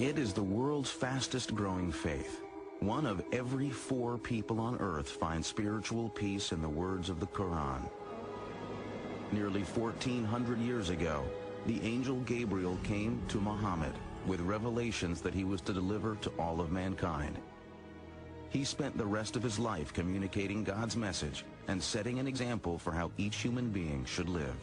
It is the world's fastest growing faith. One of every 4 people on earth finds spiritual peace in the words of the Quran. Nearly 1,400 years ago, the angel Gabriel came to Muhammad with revelations that he was to deliver to all of mankind. He spent the rest of his life communicating God's message and setting an example for how each human being should live.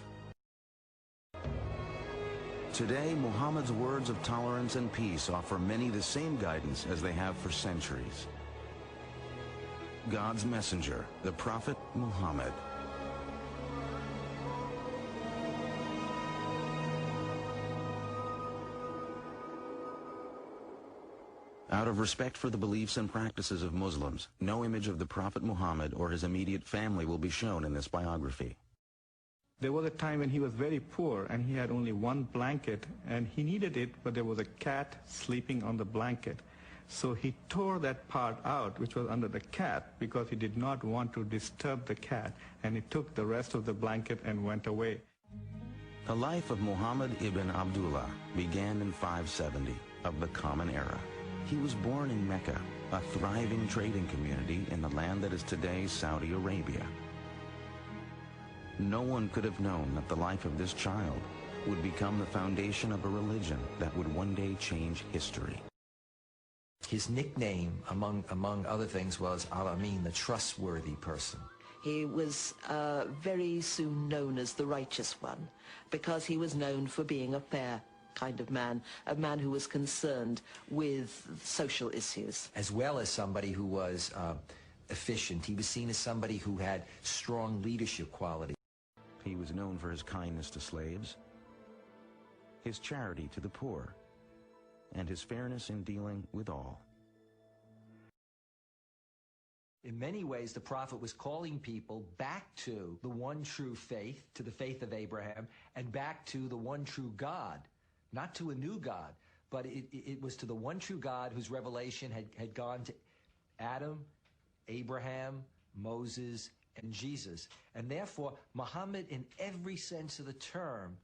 Today, Muhammad's words of tolerance and peace offer many the same guidance as they have for centuries. God's messenger, the Prophet Mohammed. Out of respect for the beliefs and practices of Muslims, no image of the Prophet Muhammad or his immediate family will be shown in this biography. There was a time when he was very poor and he had only one blanket and he needed it, but there was a cat sleeping on the blanket. So he tore that part out, which was under the cat, because he did not want to disturb the cat, and he took the rest of the blanket and went away. The life of Muhammad ibn Abdullah began in 570 of the Common Era. He was born in Mecca, a thriving trading community in the land that is today Saudi Arabia. No one could have known that the life of this child would become the foundation of a religion that would one day change history. His nickname, among other things, was Al-Amin, the trustworthy person. He was very soon known as the righteous one, because he was known for being a fair kind of man, a man who was concerned with social issues. As well as somebody who was efficient. He was seen as somebody who had strong leadership qualities. He was known for his kindness to slaves, his charity to the poor, and his fairness in dealing with all. In many ways, the Prophet was calling people back to the one true faith, to the faith of Abraham, and back to the one true God. Not to a new God, but it was to the one true God whose revelation had gone to Adam, Abraham, Moses, and Jesus. And therefore, Muhammad, in every sense of the term,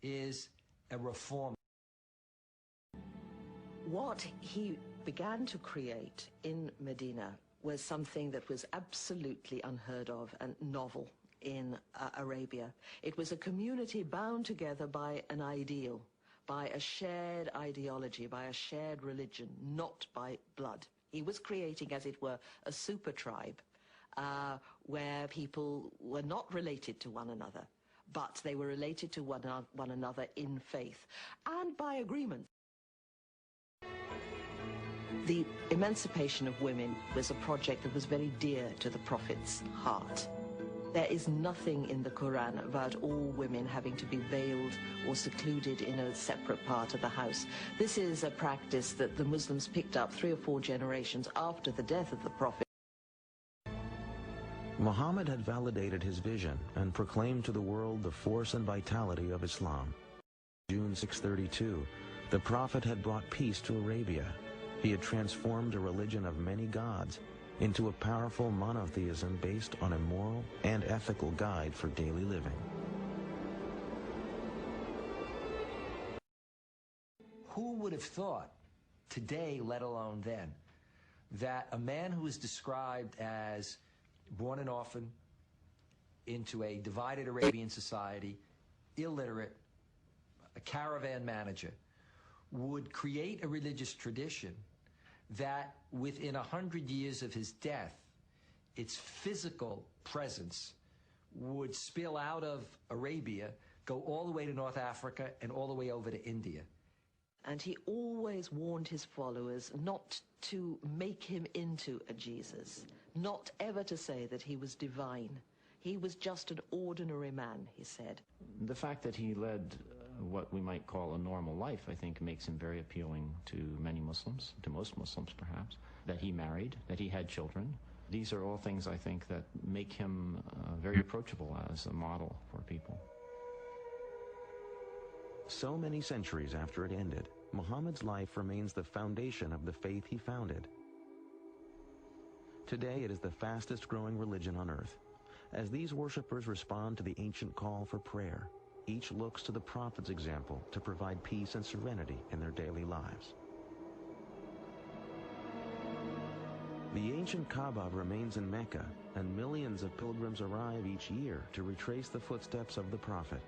is a reformer. What he began to create in Medina was something that was absolutely unheard of and novel in Arabia. It was a community bound together by an ideal, by a shared ideology, by a shared religion, not by blood. He was creating, as it were, a super tribe where people were not related to one another, but they were related to one another in faith and by agreement. The emancipation of women was a project that was very dear to the Prophet's heart. There is nothing in the Quran about all women having to be veiled or secluded in a separate part of the house. This is a practice that the Muslims picked up 3 or 4 generations after the death of the Prophet. Muhammad had validated his vision and proclaimed to the world the force and vitality of Islam. June 632, the Prophet had brought peace to Arabia. He had transformed a religion of many gods into a powerful monotheism based on a moral and ethical guide for daily living. Who would have thought, today, let alone then, that a man who is described as born an orphan into a divided Arabian society, illiterate, a caravan manager, would create a religious tradition that within 100 years of his death, its physical presence would spill out of Arabia, go all the way to North Africa and all the way over to India. And he always warned his followers not to make him into a Jesus, not ever to say that he was divine. He was just an ordinary man, he said. The fact that he led what we might call a normal life, I think, makes him very appealing to many Muslims, to most Muslims perhaps. That he married, that he had children. These are all things, I think, that make him very approachable as a model for people. So many centuries after it ended, Muhammad's life remains the foundation of the faith he founded. Today it is the fastest growing religion on earth. As these worshippers respond to the ancient call for prayer, each looks to the Prophet's example to provide peace and serenity in their daily lives. The ancient Kaaba remains in Mecca, and millions of pilgrims arrive each year to retrace the footsteps of the Prophet.